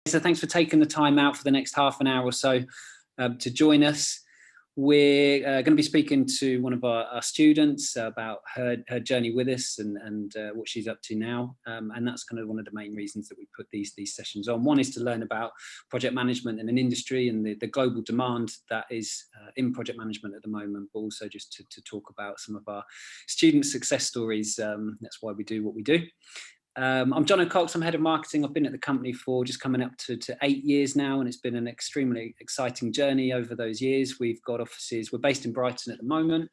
So thanks for taking the time out for the next half an hour or so to join us. We're going to be speaking to one of our students about her journey with us and what she's up to now. And that's kind of one of the main reasons that we put these sessions on. One is to learn about project management in an industry and the global demand that is in project management at the moment, but also just to talk about some of our student success stories. That's why we do what we do. I'm John O'Cox, I'm head of marketing. I've been at the company for just coming up to 8 years now, and it's been an extremely exciting journey over those years. We've got offices, we're based in Brighton at the moment.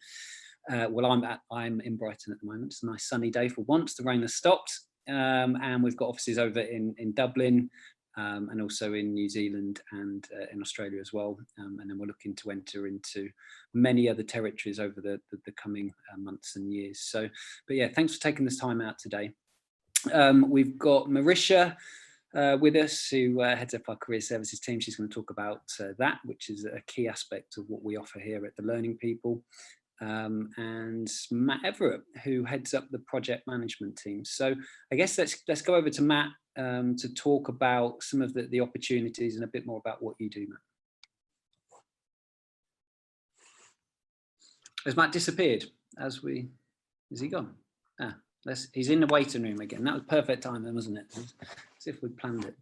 Well, I'm in Brighton at the moment. It's a nice sunny day for once, the rain has stopped. And we've got offices over in Dublin and also in New Zealand and in Australia as well. And then we're looking to enter into many other territories over the coming months and years. So, but yeah, thanks for taking this time out today. We've got Marisha with us, who heads up our career services team. She's going to talk about that, which is a key aspect of what we offer here at the Learning People. And Matt Everett, who heads up the project management team. So I guess let's go over to Matt to talk about some of the opportunities and a bit more about what you do, Matt. Has Matt disappeared? Is he gone? Ah. He's in the waiting room again. That was perfect timing, wasn't it? As if we'd planned it.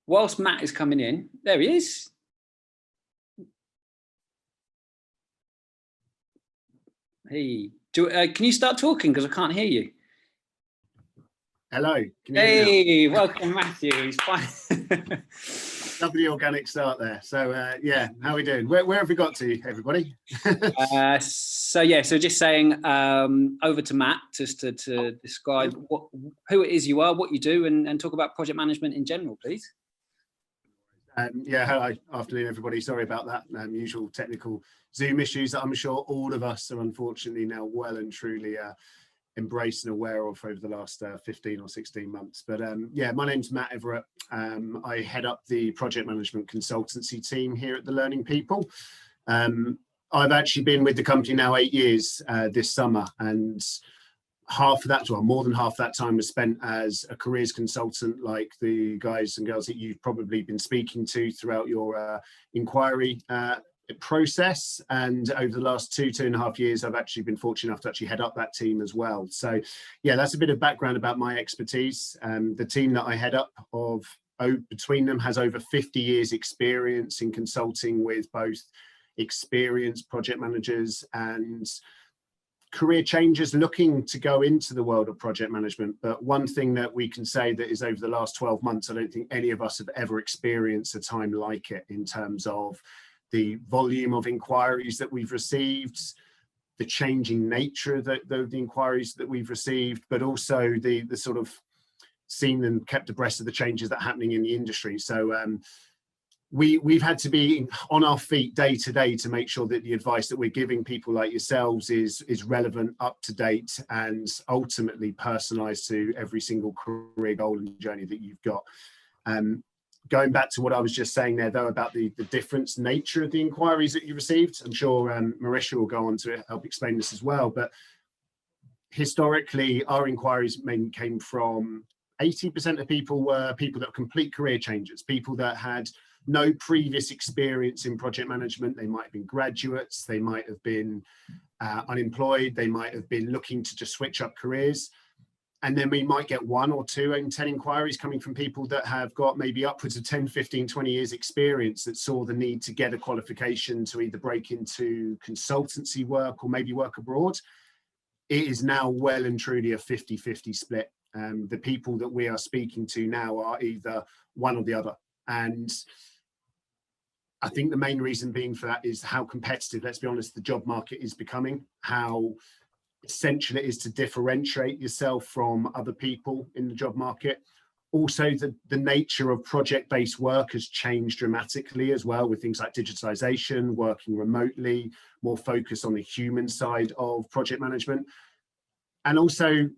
Whilst Matt is coming in, there he is. Hey, can you start talking? Because I can't hear you. Hello. Can you hear me now? Welcome, Matthew. He's fine. Lovely organic start there. So yeah, how are we doing? Where have we got to, everybody? So just saying over to Matt just to describe who it is you are, what you do, and talk about project management in general, please. Yeah, hello, afternoon, everybody. Sorry about that usual technical Zoom issues that I'm sure all of us are unfortunately now well and truly embraced and aware of over the last 15 or 16 months. But yeah, my name's Matt Everett. I head up the project management consultancy team here at the Learning People. I've actually been with the company now 8 years this summer, and half of that, well, more than half that time was spent as a careers consultant, like the guys and girls that you've probably been speaking to throughout your inquiry process. And over the last 2.5 years, I've actually been fortunate enough to actually head up that team as well. So yeah, that's a bit of background about my expertise. The team that I head up between them has over 50 years experience in consulting with both experienced project managers and career changers looking to go into the world of project management. But one thing that we can say that is over the last 12 months, I don't think any of us have ever experienced a time like it in terms of the volume of inquiries that we've received, the changing nature of the inquiries that we've received, but also the sort of seen and kept abreast of the changes that are happening in the industry. So we've had to be on our feet day to day to make sure that the advice that we're giving people like yourselves is relevant, up to date, and ultimately personalised to every single career goal and journey that you've got. Going back to what I was just saying there, though, about the different nature of the inquiries that you received, I'm sure Marisha will go on to help explain this as well. But historically, our inquiries mainly came from 80% of people were people that were complete career changers, people that had no previous experience in project management. They might have been graduates, they might have been unemployed, they might have been looking to just switch up careers. And then we might get 1 or 2 in 10 inquiries coming from people that have got maybe upwards of 10, 15, 20 years experience that saw the need to get a qualification to either break into consultancy work or maybe work abroad. It is now well and truly a 50-50 split. The people that we are speaking to now are either one or the other. And I think the main reason being for that is how competitive, let's be honest, the job market is becoming, how essential it is to differentiate yourself from other people in the job market. Also, the nature of project-based work has changed dramatically as well, with things like digitalization, working remotely, more focus on the human side of project management. And also,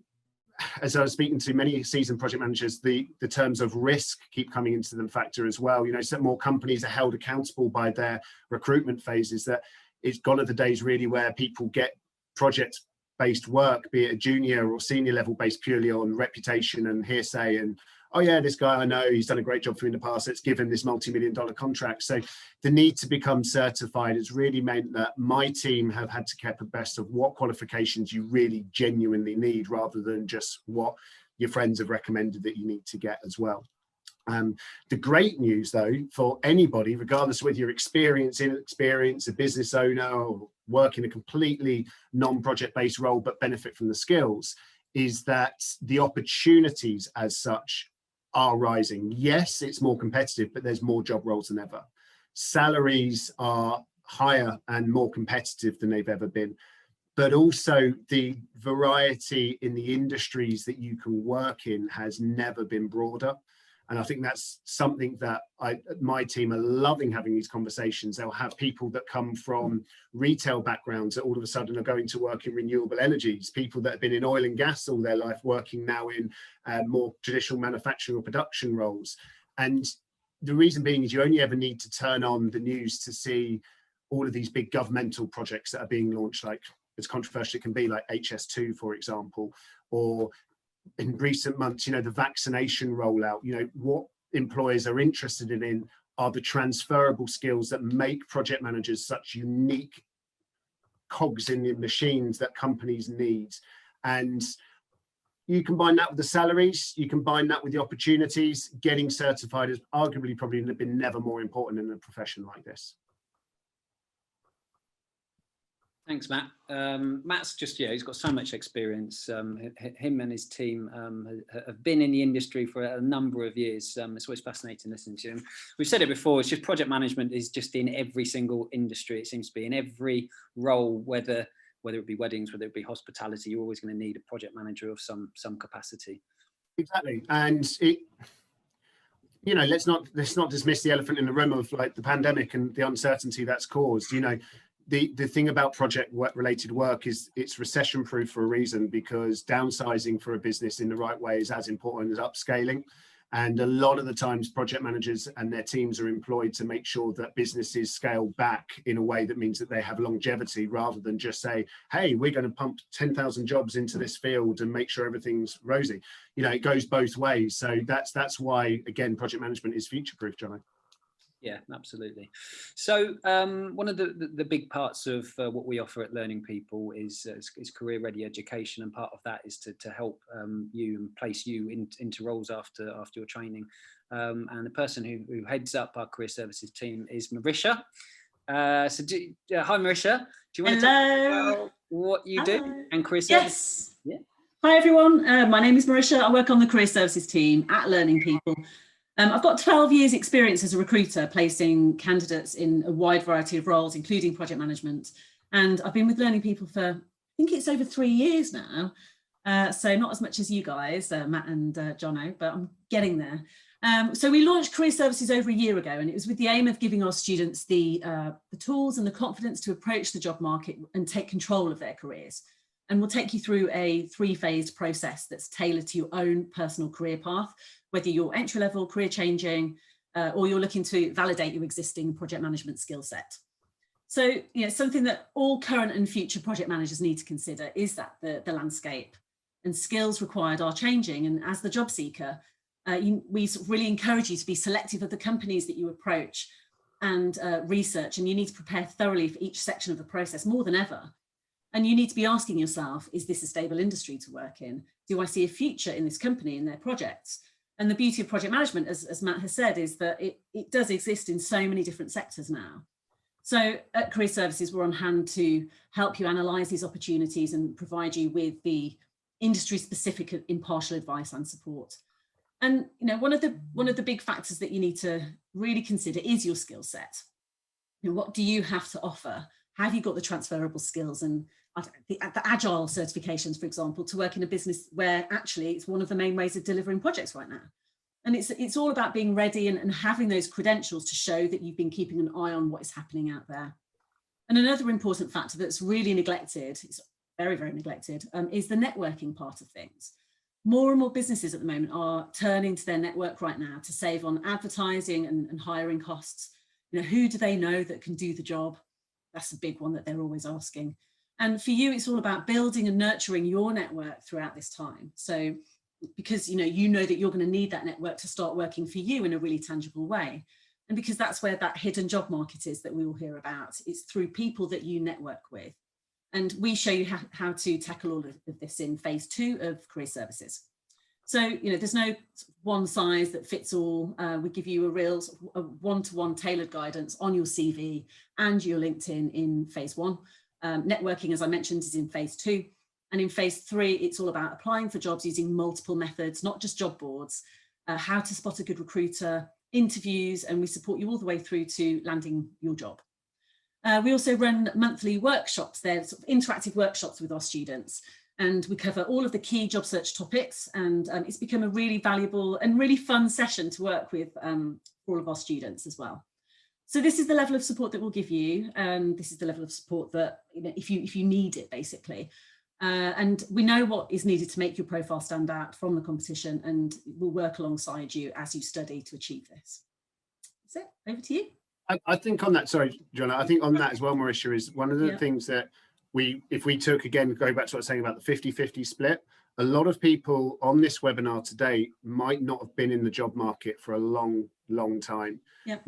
as I was speaking to many seasoned project managers, the terms of risk keep coming into the factor as well. You know, some more companies are held accountable by their recruitment phases. That it's gone are the days really where people get project based work, be it a junior or senior level based purely on reputation and hearsay and, oh yeah, this guy I know, he's done a great job for me in the past, let's give him this multi-million-dollar contract. So the need to become certified has really meant that my team have had to keep abreast of what qualifications you really genuinely need, rather than just what your friends have recommended that you need to get as well. The great news, though, for anybody, regardless of whether you're experienced, inexperienced, a business owner, or work in a completely non-project based role but benefit from the skills, is that the opportunities as such are rising. Yes, it's more competitive, but there's more job roles than ever. Salaries are higher and more competitive than they've ever been. But also the variety in the industries that you can work in has never been broader. And I think that's something that my team are loving having these conversations. They'll have people that come from retail backgrounds that all of a sudden are going to work in renewable energies, people that have been in oil and gas all their life working now in more traditional manufacturing or production roles. And the reason being is you only ever need to turn on the news to see all of these big governmental projects that are being launched, like as controversial it can be, like HS2, for example, or in recent months, you know, the vaccination rollout. You know, what employers are interested in are the transferable skills that make project managers such unique cogs in the machines that companies need. And you combine that with the salaries, you combine that with the opportunities. Getting certified has arguably probably been never more important in a profession like this. Thanks, Matt. Matt's just, yeah, he's got so much experience. Him and his team have been in the industry for a number of years. It's always fascinating listening to him. We've said it before, it's just project management is just in every single industry. It seems to be in every role, whether it be weddings, whether it be hospitality, you're always going to need a project manager of some capacity. Exactly. And it, you know, let's not dismiss the elephant in the room of like the pandemic and the uncertainty that's caused. You know, the thing about project related work is it's recession proof for a reason, because downsizing for a business in the right way is as important as upscaling. And a lot of the times project managers and their teams are employed to make sure that businesses scale back in a way that means that they have longevity, rather than just say, hey, we're going to pump 10,000 jobs into this field and make sure everything's rosy. You know, it goes both ways. So that's why, again, project management is future proof, Johnny. Yeah, absolutely. So one of the big parts of what we offer at Learning People is career ready education, and part of that is to help you and place you into roles after your training. And the person who heads up our career services team is Marisha. Hi Marisha, do you want to talk about what you do and career services? Yes. Yeah. Hi everyone, my name is Marisha. I work on the career services team at Learning People. I've got 12 years experience as a recruiter, placing candidates in a wide variety of roles, including project management. And I've been with Learning People for, I think it's over 3 years now. So not as much as you guys, Matt and Jono, but I'm getting there. So we launched career services over a year ago, and it was with the aim of giving our students the tools and the confidence to approach the job market and take control of their careers. And we'll take you through a 3-phased process that's tailored to your own personal career path, whether you're entry level, career changing, or you're looking to validate your existing project management skill set. So, you know, something that all current and future project managers need to consider is that the landscape and skills required are changing. And as the job seeker, we really encourage you to be selective of the companies that you approach and research, and you need to prepare thoroughly for each section of the process more than ever. And you need to be asking yourself, is this a stable industry to work in? Do I see a future in this company, in their projects? And the beauty of project management, as Matt has said, is that it does exist in so many different sectors now. So at Career Services, we're on hand to help you analyse these opportunities and provide you with the industry-specific impartial advice and support. And you know, one of the big factors that you need to really consider is your skill set. You know, what do you have to offer? Have you got the transferable skills and the agile certifications, for example, to work in a business where actually it's one of the main ways of delivering projects right now? And it's all about being ready and having those credentials to show that you've been keeping an eye on what is happening out there. And another important factor that's really neglected, it's very, very neglected, is the networking part of things. More and more businesses at the moment are turning to their network right now to save on advertising and hiring costs. You know, who do they know that can do the job? That's a big one that they're always asking. And for you, it's all about building and nurturing your network throughout this time. So because you know that you're going to need that network to start working for you in a really tangible way. And because that's where that hidden job market is that we will hear about. It's through people that you network with. And we show you how to tackle all of this in phase 2 of career services. So, there's no one size that fits all. We give you a real one-to-one tailored guidance on your CV and your LinkedIn in phase 1. Networking, as I mentioned, is in phase 2. And in phase 3, it's all about applying for jobs using multiple methods, not just job boards, how to spot a good recruiter, interviews, and we support you all the way through to landing your job. We also run monthly workshops. They're sort of interactive workshops with our students, and we cover all of the key job search topics, and it's become a really valuable and really fun session to work with for all of our students as well. So this is the level of support that we'll give you, and this is the level of support that if you need it, basically. And we know what is needed to make your profile stand out from the competition, and we'll work alongside you as you study to achieve this. That's it. Over to you. I think on that, sorry, Joanna, I think on that as well, Marisha, is one of the things that if we took, again, going back to what I was saying about the 50-50 split, a lot of people on this webinar today might not have been in the job market for a long, long time. Yep.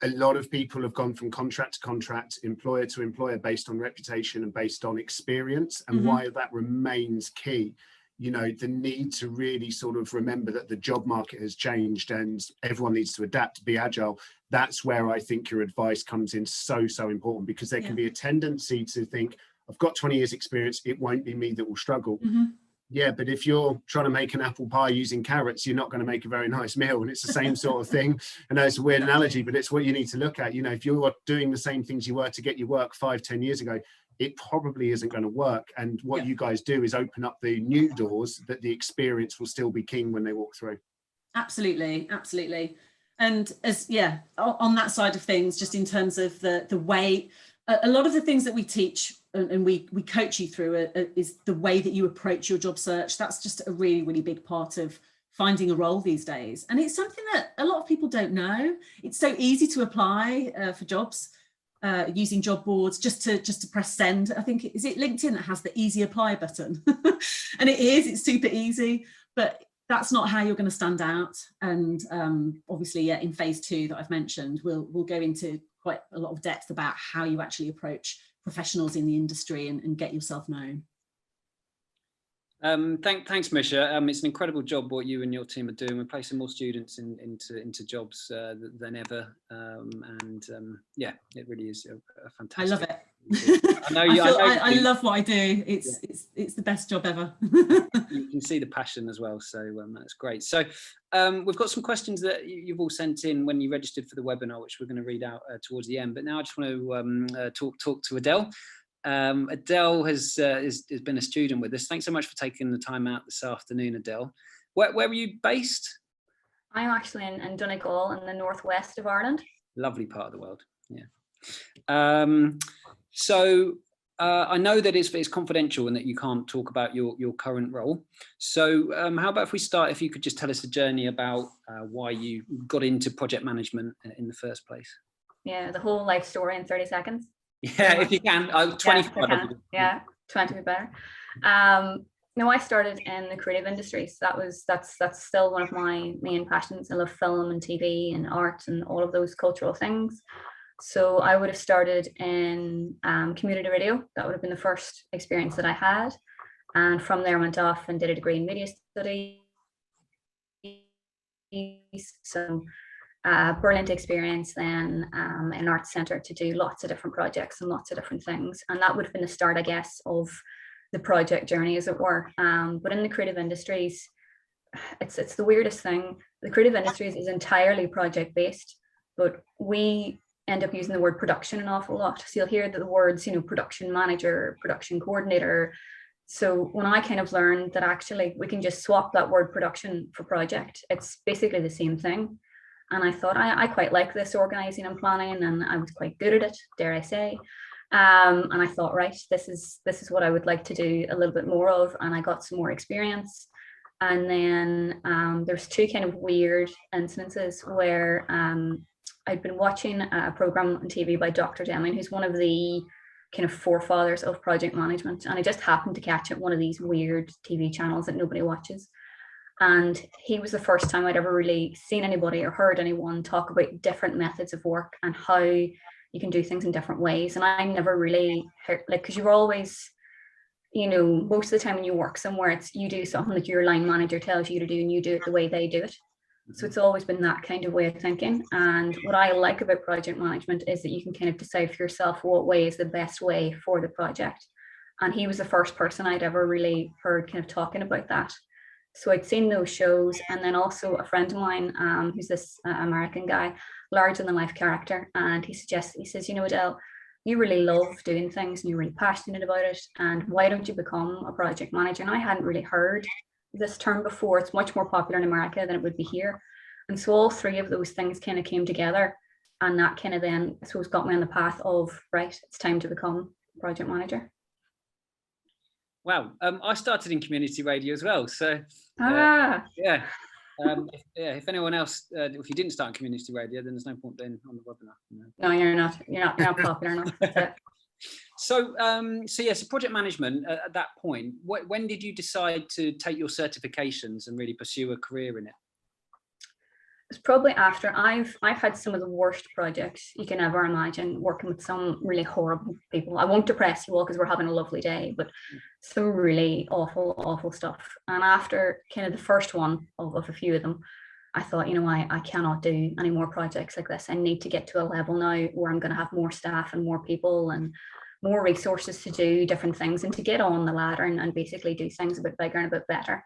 A lot of people have gone from contract to contract, employer to employer, based on reputation and based on experience. And why that remains key, the need to really sort of remember that the job market has changed and everyone needs to adapt, be agile. That's where I think your advice comes in so important, because there can be a tendency to think, I've got 20 years experience, it won't be me that will struggle. Yeah, but if you're trying to make an apple pie using carrots, you're not going to make a very nice meal. And it's the same sort of thing. I know it's a weird analogy, but it's what you need to look at. If you're doing the same things you were to get your work 5-10 years ago, it probably isn't going to work. And what you guys do is open up the new doors that the experience will still be king when they walk through. Absolutely. And on that side of things, just in terms of the way, a lot of the things that we teach and we coach you through is the way that you approach your job search. That's just a really, really big part of finding a role these days. And it's something that a lot of people don't know. It's so easy to apply for jobs using job boards, just to press send. I think, is it LinkedIn that has the easy apply button? And it's super easy, but that's not how you're going to stand out. And obviously, in phase 2 that I've mentioned, we'll go into quite a lot of depth about how you actually approach professionals in the industry and get yourself known. Thanks, Marisha. It's an incredible job what you and your team are doing. We're placing more students into jobs than ever, it really is a fantastic. I love it. I love what I do. It's the best job ever. You can see the passion as well, so that's great. So we've got some questions that you've all sent in when you registered for the webinar, which we're going to read out towards the end. But now I just want to talk to Adele. Adele has been a student with us. Thanks so much for taking the time out this afternoon, Adele. Where are you based? I'm actually in Donegal in the northwest of Ireland. Lovely part of the world. Yeah. So I know that it's confidential and that you can't talk about your current role. So how about if we start, if you could just tell us a journey about why you got into project management in the first place. Yeah, the whole life story in 30 seconds. Yeah, if you can. 25. Yeah, 20 would be better. No, I started in the creative industry. So that's still one of my main passions. I love film and TV and art and all of those cultural things. So I would have started in community radio. That would have been the first experience that I had. And from there I went off and did a degree in media studies. So brilliant experience then in Arts Centre to do lots of different projects and lots of different things. And that would have been the start, I guess, of the project journey, as it were. But in the creative industries, it's the weirdest thing. The creative industries is entirely project-based, but we end up using the word production an awful lot. So you'll hear the words, production manager, production coordinator. So when I kind of learned that actually we can just swap that word production for project, it's basically the same thing. And I thought, I quite like this organizing and planning, and I was quite good at it, dare I say. And I thought, right, this is what I would like to do a little bit more of. And I got some more experience. And then there's two kind of weird instances where I'd been watching a program on TV by Dr. Deming, who's one of the kind of forefathers of project management. And I just happened to catch it one of these weird TV channels that nobody watches. And he was the first time I'd ever really seen anybody or heard anyone talk about different methods of work and how you can do things in different ways. And I never really heard, like, because you're always, you know, most of the time when you work somewhere, it's you do something that your line manager tells you to do and you do it the way they do it. So it's always been that kind of way of thinking. And what I like about project management is that you can kind of decide for yourself what way is the best way for the project. And he was the first person I'd ever really heard kind of talking about that. So I'd seen those shows, and then also a friend of mine, who's this American guy, larger than life character, and he says, you know, Adele, you really love doing things and you're really passionate about it, and why don't you become a project manager? And I hadn't really heard this term before. It's much more popular in America than it would be here. And so all three of those things kind of came together, and that kind of then, I suppose, got me on the path of, right, it's time to become a project manager. Wow, I started in community radio as well, so yeah. If anyone else, if you didn't start in community radio, then there's no point being on the webinar. You know? No, you're not popular enough. That's it. So project management at that point, when did you decide to take your certifications and really pursue a career in it? It's probably after I've had some of the worst projects you can ever imagine, working with some really horrible people. I won't depress you all because we're having a lovely day, but some really awful stuff. And after kind of the first one of a few of them, I thought, you know, I cannot do any more projects like this. I need to get to a level now where I'm going to have more staff and more people and more resources to do different things and to get on the ladder and basically do things a bit bigger and a bit better.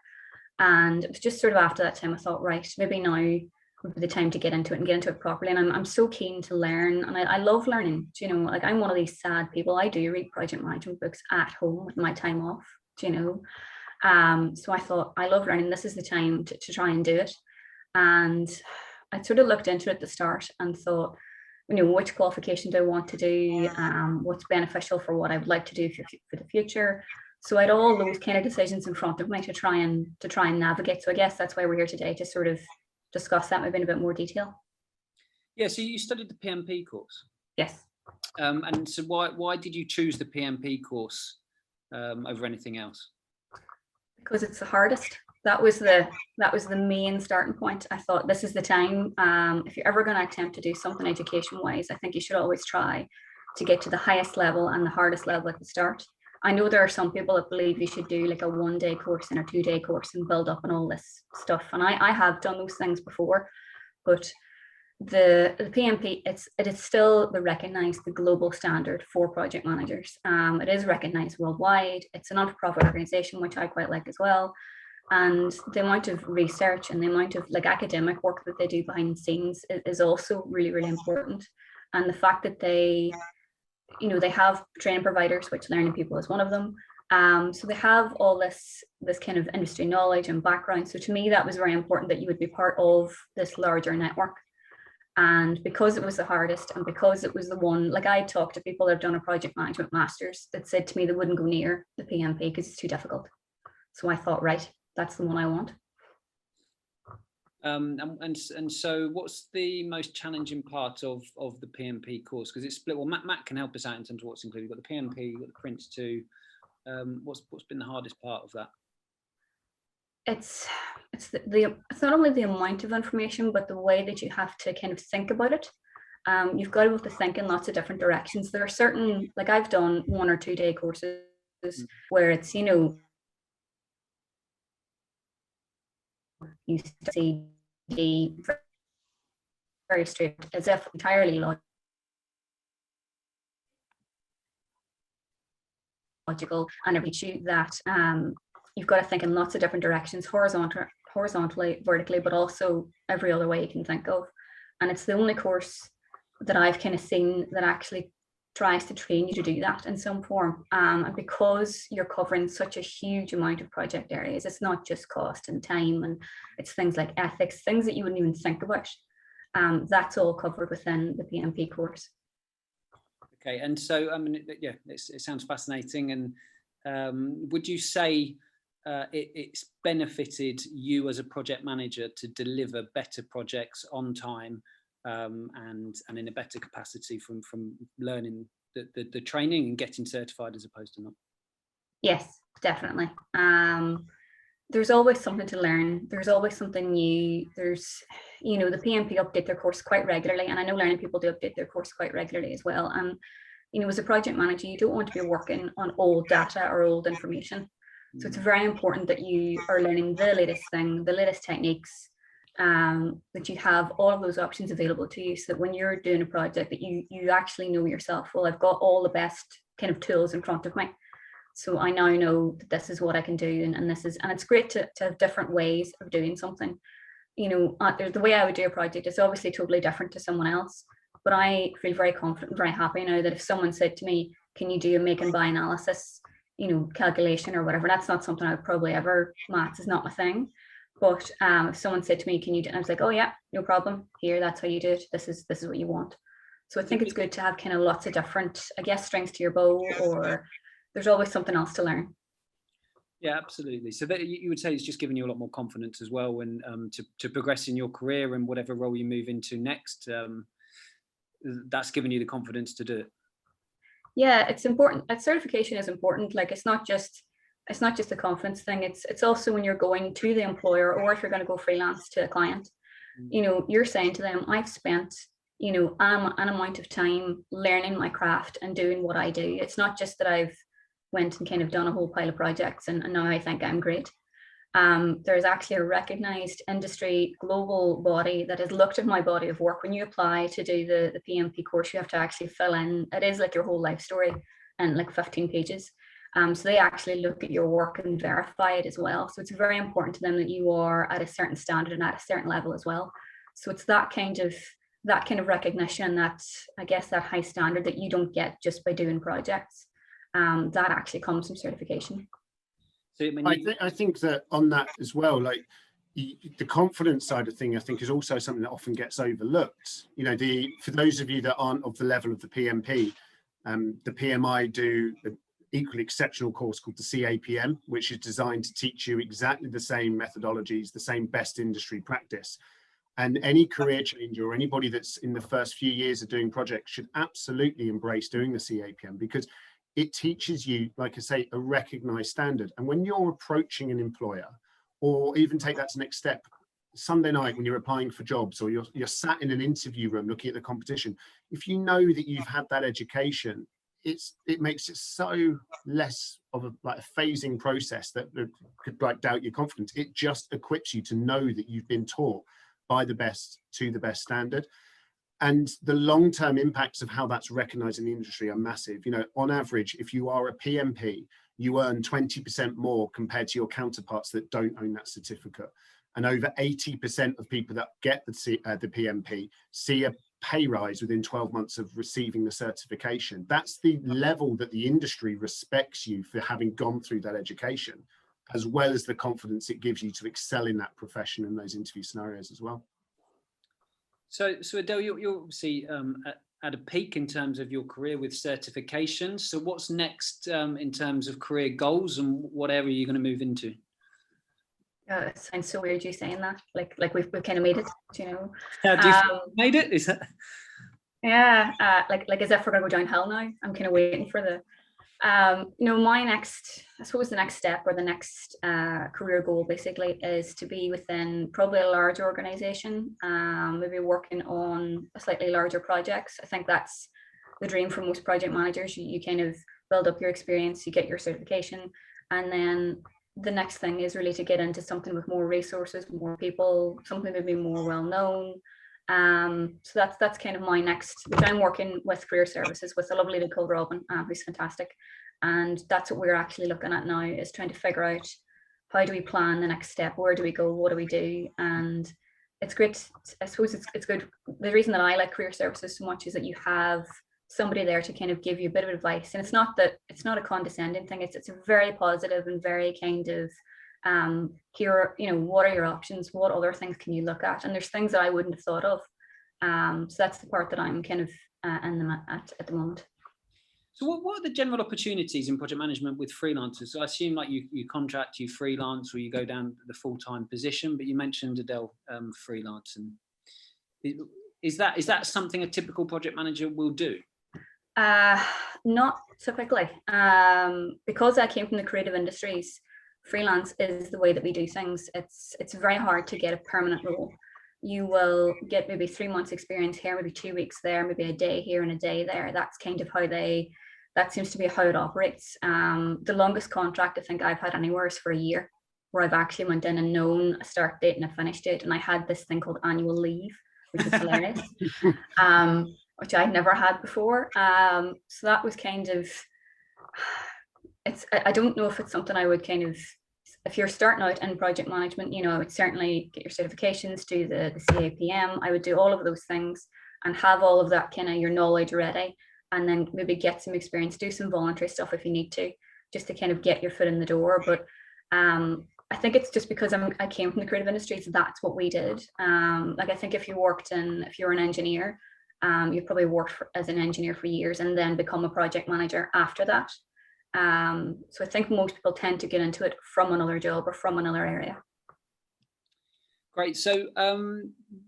And it was just sort of after that time I thought, right, maybe now would be the time to get into it and get into it properly. And I'm so keen to learn, and I love learning. You know, like I'm one of these sad people. I do read project management books at home with my time off. You know, so I thought, I love learning. This is the time to try and do it. And I sort of looked into it at the start and thought, you know, which qualification do I want to do? What's beneficial for what I would like to do for the future? So I had all those kind of decisions in front of me to try and navigate. So I guess that's why we're here today, to sort of discuss that maybe in a bit more detail. Yeah, so you studied the PMP course. Yes. And so why did you choose the PMP course over anything else? Because it's the hardest. That was the main starting point. I thought, this is the time. If you're ever going to attempt to do something education-wise, I think you should always try to get to the highest level and the hardest level at the start. I know there are some people that believe you should do like a 1-day course and a 2-day course and build up on all this stuff. And I have done those things before, but the PMP, it is still the global standard for project managers. It is recognized worldwide. It's a non-profit organization, which I quite like as well. And the amount of research and the amount of like academic work that they do behind the scenes is also really, really important. And the fact that they have training providers, which Learning People is one of them. So they have all this kind of industry knowledge and background. So to me, that was very important, that you would be part of this larger network. And because it was the hardest, and because it was the one, like I talked to people that have done a project management master's that said to me they wouldn't go near the PMP because it's too difficult. So I thought, right, that's the one I want. And so what's the most challenging part of the PMP course? Because it's split. Well, Matt can help us out in terms of what's included. You've got the PMP, you've got the Prince 2. What's been the hardest part of that? It's not only the amount of information, but the way that you have to kind of think about it. You've got to be able to think in lots of different directions. There are certain, like I've done 1 or 2 day courses where it's, you know, you see the very strict, as if entirely logical, and every issue that you've got to think in lots of different directions, horizontally, vertically, but also every other way you can think of. And it's the only course that I've kind of seen that actually tries to train you to do that in some form. And because you're covering such a huge amount of project areas, it's not just cost and time, and it's things like ethics, things that you wouldn't even think about. That's all covered within the PMP course. Okay, and so I mean, yeah, it sounds fascinating. And would you say it's benefited you as a project manager to deliver better projects on time and in a better capacity from learning the training and getting certified as opposed to not? Yes, definitely. There's always something to learn. There's always something new. There's, you know, the PMP update their course quite regularly, and I know learning people do update their course quite regularly as well. And, you know, as a project manager, you don't want to be working on old data or old information. So it's very important that you are learning the latest thing, the latest techniques, that you have all of those options available to you, so that when you're doing a project that you actually know yourself, well, I've got all the best kind of tools in front of me. So I now know that this is what I can do, and this is, and it's great to have different ways of doing something. You know, the way I would do a project is obviously totally different to someone else, but I feel very confident and very happy now that if someone said to me, can you do a make and buy analysis, you know, calculation or whatever, that's not something I would probably ever, maths is not my thing. But if someone said to me, can you do, and I was like, oh yeah, no problem, here, that's how you do it, this is what you want. So I think it's good to have kind of lots of different, I guess, strings to your bow, or there's always something else to learn. Yeah, absolutely. So that you would say it's just giving you a lot more confidence as well when to progress in your career and whatever role you move into next. That's giving you the confidence to do it. Yeah, it's important. That certification is important. Like, it's not just a confidence thing. It's also when you're going to the employer, or if you're going to go freelance to a client, you know, you're saying to them, I've spent, you know, an amount of time learning my craft and doing what I do. It's not just that I've went and kind of done a whole pile of projects and now I think I'm great. There's actually a recognized industry global body that has looked at my body of work. When you apply to do the PMP course, you have to actually fill in, it is like your whole life story and like 15 pages. So they actually look at your work and verify it as well. So it's very important to them that you are at a certain standard and at a certain level as well. So it's that kind of recognition, that, I guess, that high standard that you don't get just by doing projects. That actually comes from certification. So I think that on that as well, like the confidence side of thing, I think is also something that often gets overlooked. You know, for those of you that aren't of the level of the PMP, the PMI do an equally exceptional course called the CAPM, which is designed to teach you exactly the same methodologies, the same best industry practice. And any career changer or anybody that's in the first few years of doing projects should absolutely embrace doing the CAPM, because it teaches you, like I say, a recognized standard. And when you're approaching an employer, or even take that to the next step, Sunday night when you're applying for jobs, or you're sat in an interview room looking at the competition, if you know that you've had that education, it makes it so less of a phasing process that could like doubt your confidence. It just equips you to know that you've been taught by the best to the best standard. And the long-term impacts of how that's recognized in the industry are massive. You know, on average, if you are a PMP, you earn 20% more compared to your counterparts that don't own that certificate. And over 80% of people that get the PMP see a pay rise within 12 months of receiving the certification. That's the level that the industry respects you for having gone through that education, as well as the confidence it gives you to excel in that profession and those interview scenarios as well. So Adele, you're obviously at a peak in terms of your career with certifications. So what's next in terms of career goals, and what area are you going to move into? It sounds so weird you saying that. Like we've kind of made it, you know. Do you feel made it? Is that? Yeah, like as if we're going to go downhill now. I'm kind of waiting for the. You know, my next, I suppose the next step or the next career goal basically is to be within probably a larger organization, maybe working on a slightly larger projects. I think that's the dream for most project managers. You kind of build up your experience, you get your certification, and then the next thing is really to get into something with more resources, more people, something maybe more well known. So that's kind of my next, which I'm working with career services with a lovely lady called Robin, who's fantastic. And that's what we're actually looking at now, is trying to figure out how do we plan the next step, where do we go, what do we do? And it's great. I suppose it's good. The reason that I like career services so much is that you have somebody there to kind of give you a bit of advice. And it's not a condescending thing. It's a very positive and very kind of, here, you know, what are your options? What other things can you look at? And there's things that I wouldn't have thought of. So that's the part that I'm kind of at the moment. So what are the general opportunities in project management with freelancers? So I assume like you contract, you freelance, or you go down the full-time position, but you mentioned Adele freelance. And is that something a typical project manager will do? Not so quickly. Because I came from the creative industries, freelance is the way that we do things. It's very hard to get a permanent role. You will get maybe 3 months experience here, maybe 2 weeks there, maybe a day here and a day there. That's kind of that seems to be how it operates. The longest contract I think I've had anywhere is for a year, where I've actually went in and known a start date and a finish date. And I had this thing called annual leave, which was hilarious, which I'd never had before. So that was kind of, I don't know if it's something I would kind of, if you're starting out in project management, you know, I would certainly get your certifications, do the CAPM. I would do all of those things and have all of that kind of your knowledge ready, and then maybe get some experience, do some voluntary stuff if you need to, just to kind of get your foot in the door. But I think it's just because I came from the creative industry, so that's what we did. Like I think if you're an engineer, you've probably worked as an engineer for years and then become a project manager after that. So I think most people tend to get into it from another job or from another area. Great. So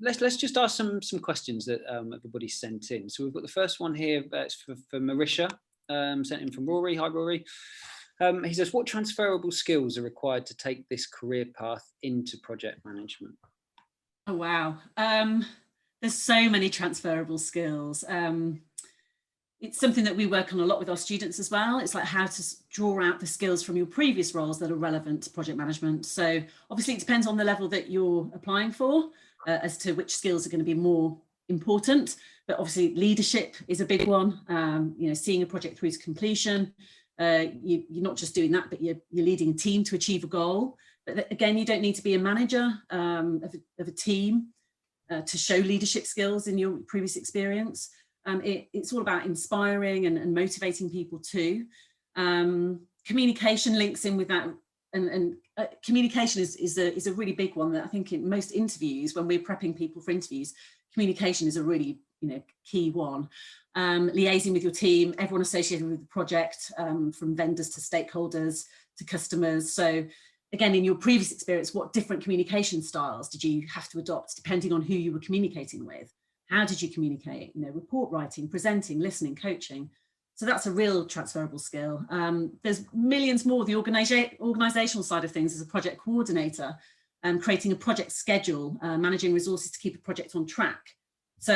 let's just ask some questions that everybody sent in. So we've got the first one here. That's for Marisha, sent in from Rory. Hi, Rory. He says, what transferable skills are required to take this career path into project management? Oh, wow. There's so many transferable skills. It's something that we work on a lot with our students as well. It's like how to draw out the skills from your previous roles that are relevant to project management. So obviously it depends on the level that you're applying for as to which skills are going to be more important. But obviously leadership is a big one. You know, seeing a project through to completion. You're not just doing that, but you're leading a team to achieve a goal. But again, you don't need to be a manager of a team to show leadership skills in your previous experience. It's all about inspiring and motivating people too. Communication links in with that, and communication is a really big one that I think in most interviews, when we're prepping people for interviews, communication is a really key one. Liaising with your team, everyone associated with the project, from vendors to stakeholders to customers. So again, in your previous experience, what different communication styles did you have to adopt depending on who you were communicating with? How did you communicate? Report writing, presenting, listening, coaching. So that's a real transferable skill. There's millions more. The organizational side of things as a project coordinator, creating a project schedule, managing resources to keep a project on track. So,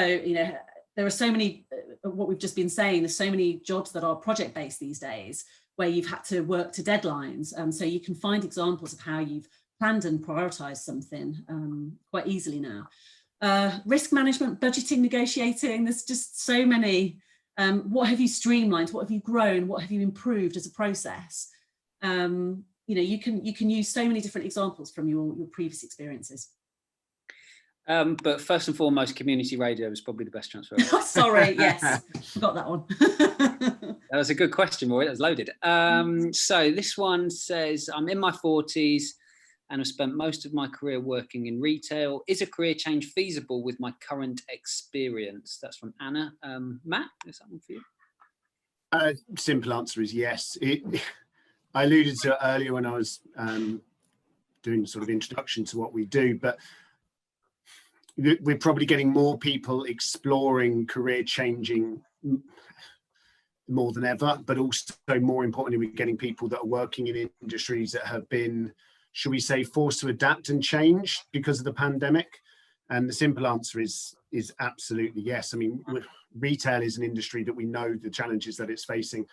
there are so many, what we've just been saying, there's so many jobs that are project-based these days where you've had to work to deadlines. So you can find examples of how you've planned and prioritized something quite easily now. Risk management, budgeting, negotiating, there's just so many. What have you streamlined? What have you grown? What have you improved as a process? You can use so many different examples from your previous experiences. But first and foremost, community radio is probably the best transfer. Sorry, yes, forgot that one. That was a good question, Roy. That was loaded. So this one says, I'm in my 40s and have spent most of my career working in retail. Is a career change feasible with my current experience? That's from Anna. Matt, is that one for you? Simple answer is yes. I alluded to it earlier when I was doing sort of introduction to what we do, but we're probably getting more people exploring career changing more than ever, but also more importantly, we're getting people that are working in industries that have been, should we say, forced to adapt and change because of the pandemic. And the simple answer is absolutely yes. I mean, retail is an industry that we know the challenges that it's facing,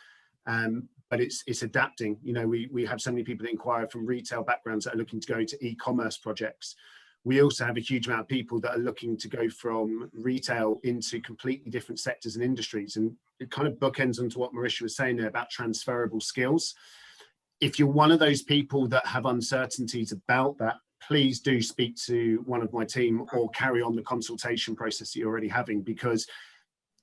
but it's adapting. We have so many people that inquire from retail backgrounds that are looking to go to e-commerce projects. We also have a huge amount of people that are looking to go from retail into completely different sectors and industries. And it kind of bookends onto what Marisha was saying there about transferable skills. If you're one of those people that have uncertainties about that, please do speak to one of my team or carry on the consultation process that you're already having, because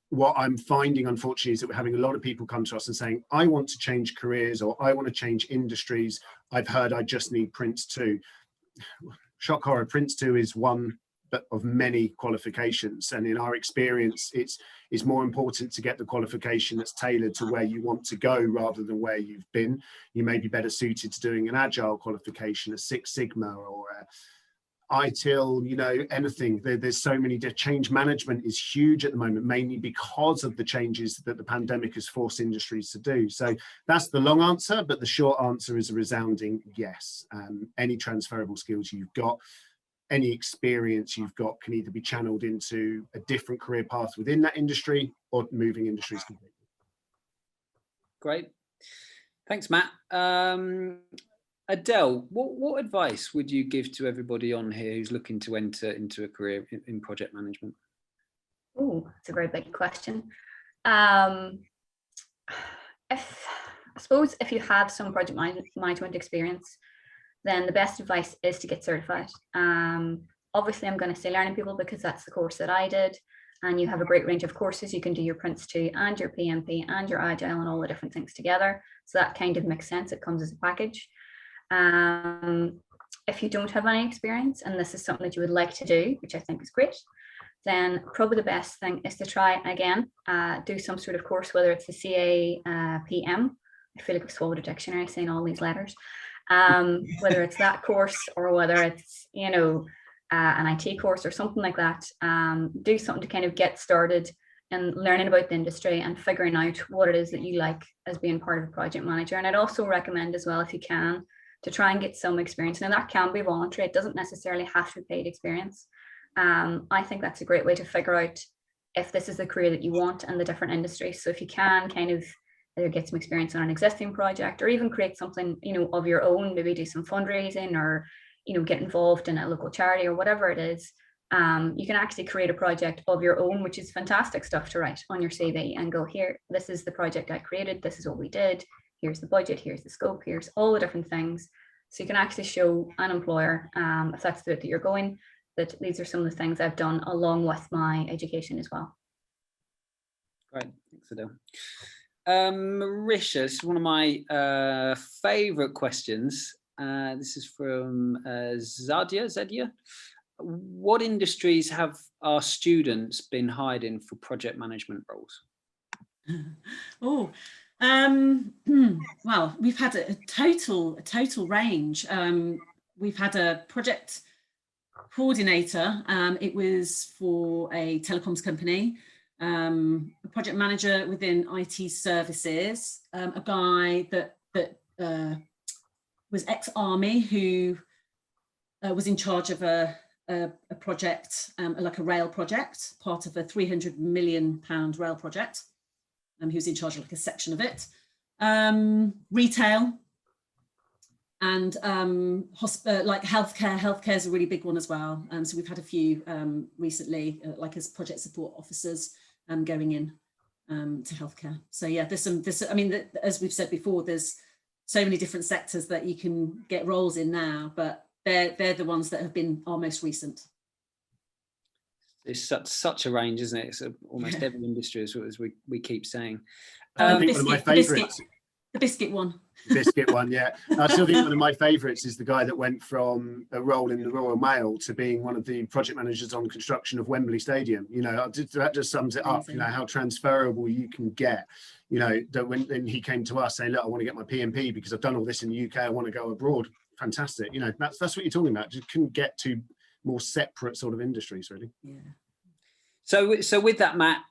what I'm finding, unfortunately, is that we're having a lot of people come to us and saying, I want to change careers or I want to change industries. I've heard I just need Prince 2. Shock horror, Prince 2 is one of many qualifications. And in our experience, it's more important to get the qualification that's tailored to where you want to go rather than where you've been. You may be better suited to doing an agile qualification, a Six Sigma, or ITIL, you know, anything. There's so many. Change management is huge at the moment, mainly because of the changes that the pandemic has forced industries to do. So that's the long answer, but the short answer is a resounding yes. Any transferable skills you've got, any experience you've got, can either be channeled into a different career path within that industry or moving industries completely. Great. Thanks, Matt. Adele, what advice would you give to everybody on here who's looking to enter into a career in project management? Oh, that's a very big question. I suppose if you have some project management experience, then the best advice is to get certified. Obviously, I'm going to say learning people because that's the course that I did. And you have a great range of courses. You can do your Prince 2 and your PMP and your Agile and all the different things together. So that kind of makes sense. It comes as a package. If you don't have any experience and this is something that you would like to do, which I think is great, then probably the best thing is to try again, do some sort of course, whether it's the CA PM. I feel like I've swallowed a dictionary saying all these letters. Whether it's that course or whether it's, you know, an IT course or something like that, do something to kind of get started in learning about the industry and figuring out what it is that you like as being part of a project manager. And I'd also recommend as well, if you can, to try and get some experience. Now that can be voluntary. It doesn't necessarily have to be paid experience. I think that's a great way to figure out if this is the career that you want and the different industries. So if you can kind of either get some experience on an existing project or even create something, you know, of your own, maybe do some fundraising or, you know, get involved in a local charity or whatever it is, you can actually create a project of your own, which is fantastic stuff to write on your CV and go, here, this is the project I created, this is what we did, here's the budget, here's the scope, here's all the different things. So you can actually show an employer, if that's the route that you're going, that these are some of the things I've done along with my education as well. Great, thanks Adele. Marisha, this is one of my favourite questions. This is from Zadia. What industries have our students been hired in for project management roles? Oh, well, we've had a total range. We've had a project coordinator. It was for a telecoms company. A project manager within IT services. A guy that was ex-army who was in charge of a project, like a rail project, part of a £300 million rail project. He was in charge of like a section of it. Retail and like healthcare. Healthcare is a really big one as well. So we've had a few recently, like as project support officers going in to healthcare. So yeah, I mean, as we've said before, there's so many different sectors that you can get roles in now, but they're the ones that have been our most recent. It's such a range, isn't it? It's almost every industry, as we keep saying. I think one of my favourites. The biscuit one. Biscuit one, yeah. I still think one of my favourites is the guy that went from a role in the Royal Mail to being one of the project managers on construction of Wembley Stadium. You know, that just sums it up. You know how transferable you can get. You know, that when he came to us saying, "Look, I want to get my PMP because I've done all this in the UK. I want to go abroad." Fantastic. You know, that's what you're talking about. Just couldn't get to more separate sort of industries, really. Yeah. So with that, Matt,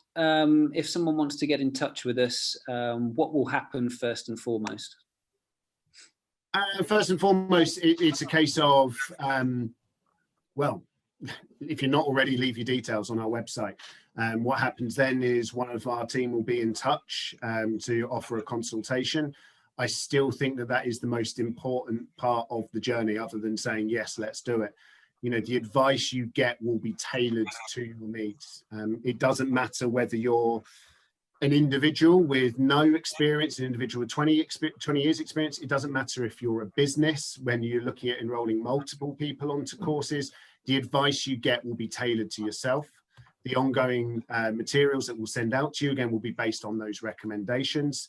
if someone wants to get in touch with us, what will happen first and foremost? First and foremost, it's a case of, well, if you're not already, leave your details on our website. What happens then is one of our team will be in touch to offer a consultation. I still think that is the most important part of the journey, other than saying, yes, let's do it. You know, the advice you get will be tailored to your needs. It doesn't matter whether you're an individual with no experience, an individual with 20 years experience. It doesn't matter if you're a business, when you're looking at enrolling multiple people onto courses, the advice you get will be tailored to yourself. The ongoing materials that we'll send out to you, again, will be based on those recommendations.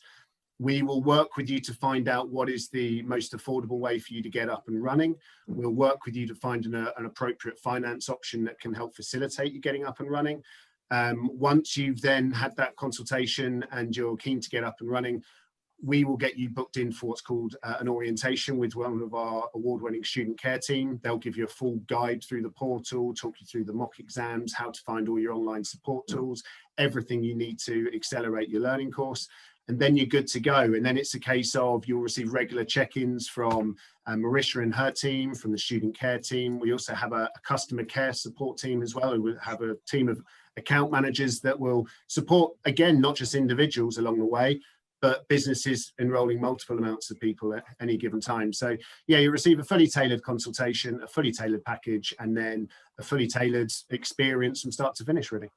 We will work with you to find out what is the most affordable way for you to get up and running. We'll work with you to find an appropriate finance option that can help facilitate you getting up and running. Once you've then had that consultation and you're keen to get up and running, we will get you booked in for what's called an orientation with one of our award-winning student care team. They'll give you a full guide through the portal, talk you through the mock exams, how to find all your online support tools, everything you need to accelerate your learning course. And then you're good to go. And then it's a case of you'll receive regular check-ins from Marisha and her team, from the student care team. We also have a customer care support team as well. We have a team of account managers that will support, again, not just individuals along the way, but businesses enrolling multiple amounts of people at any given time. So yeah, you receive a fully tailored consultation, a fully tailored package, and then a fully tailored experience from start to finish, really.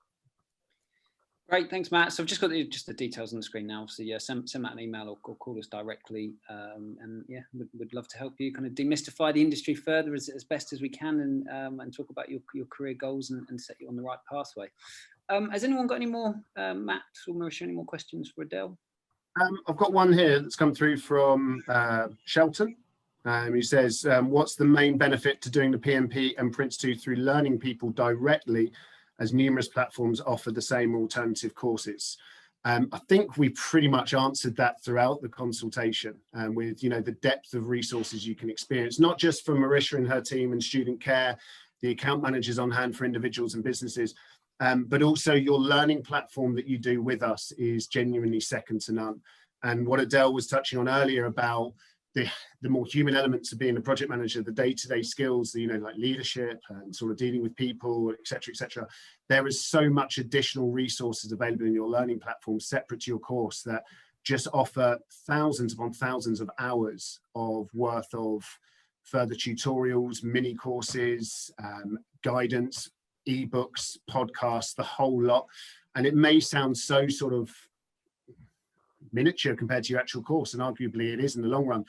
Great, thanks, Matt. So I've just got the details on the screen now. So yeah, send Matt an email or call us directly, and yeah, we'd love to help you kind of demystify the industry further as best as we can, and talk about your career goals and set you on the right pathway. Has anyone got any more, Matt or Marisha, any more questions for Adele? I've got one here that's come through from Shelton. He says, what's the main benefit to doing the PMP and Prince 2 through learning people directly, as numerous platforms offer the same alternative courses? I think we pretty much answered that throughout the consultation, with, you know, the depth of resources you can experience, not just from Marisha and her team and student care, the account managers on hand for individuals and businesses, but also your learning platform that you do with us is genuinely second to none. And what Adele was touching on earlier about the more human elements of being a project manager, the day-to-day skills, you know, like leadership and sort of dealing with people, etc., etc. There is so much additional resources available in your learning platform separate to your course that just offer thousands upon thousands of hours of worth of further tutorials, mini courses, guidance, ebooks, podcasts, the whole lot. And it may sound so sort of miniature compared to your actual course, and arguably it is in the long run,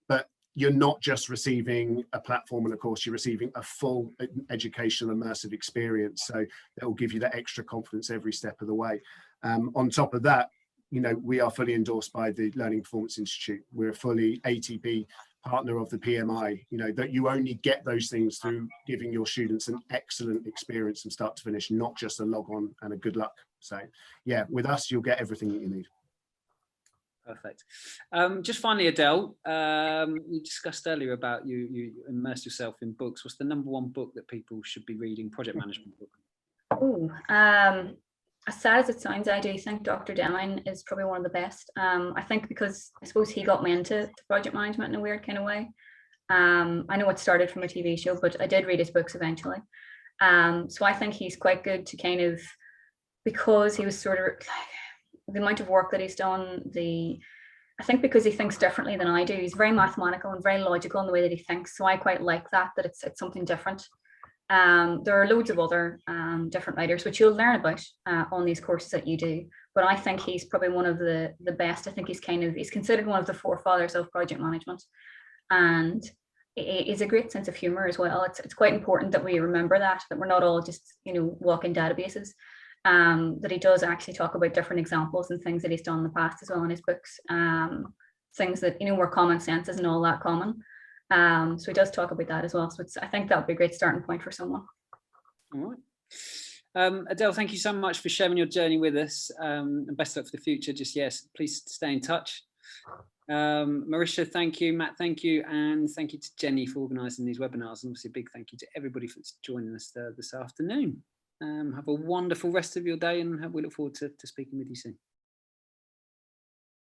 but you're not just receiving a platform and a course, you're receiving a full educational immersive experience. So that will give you that extra confidence every step of the way. On top of that, you know, we are fully endorsed by the Learning Performance Institute. We're a fully ATP partner of the PMI, you know, that you only get those things through giving your students an excellent experience from start to finish, not just a log on and a good luck. So yeah, with us, you'll get everything that you need. Perfect. Just finally, Adele, you discussed earlier about you immerse yourself in books. What's the #1 book that people should be reading, project management book? Oh, as sad as it sounds, I do think Dr. Deming is probably one of the best. I think because I suppose he got me into project management in a weird kind of way. I know it started from a TV show, but I did read his books eventually. So I think he's quite good to kind of, because he was sort of, the amount of work that he's done, I think because he thinks differently than I do, he's very mathematical and very logical in the way that he thinks. So I quite like that it's something different. There are loads of other different writers which you'll learn about on these courses that you do, but I think he's probably one of the best. I think he's considered one of the forefathers of project management, and he's a great sense of humor as well. It's quite important that we remember that we're not all just, you know, walking databases. That he does actually talk about different examples and things that he's done in the past as well in his books, things that, you know, where common sense isn't all that common. So he does talk about that as well. So I think that would be a great starting point for someone. All right. Adele, thank you so much for sharing your journey with us, and best of luck for the future. Just, yes, please stay in touch. Marisha, thank you. Matt, thank you. And thank you to Jenny for organising these webinars. And obviously a big thank you to everybody for joining us this afternoon. Have a wonderful rest of your day, and we look forward to speaking with you soon.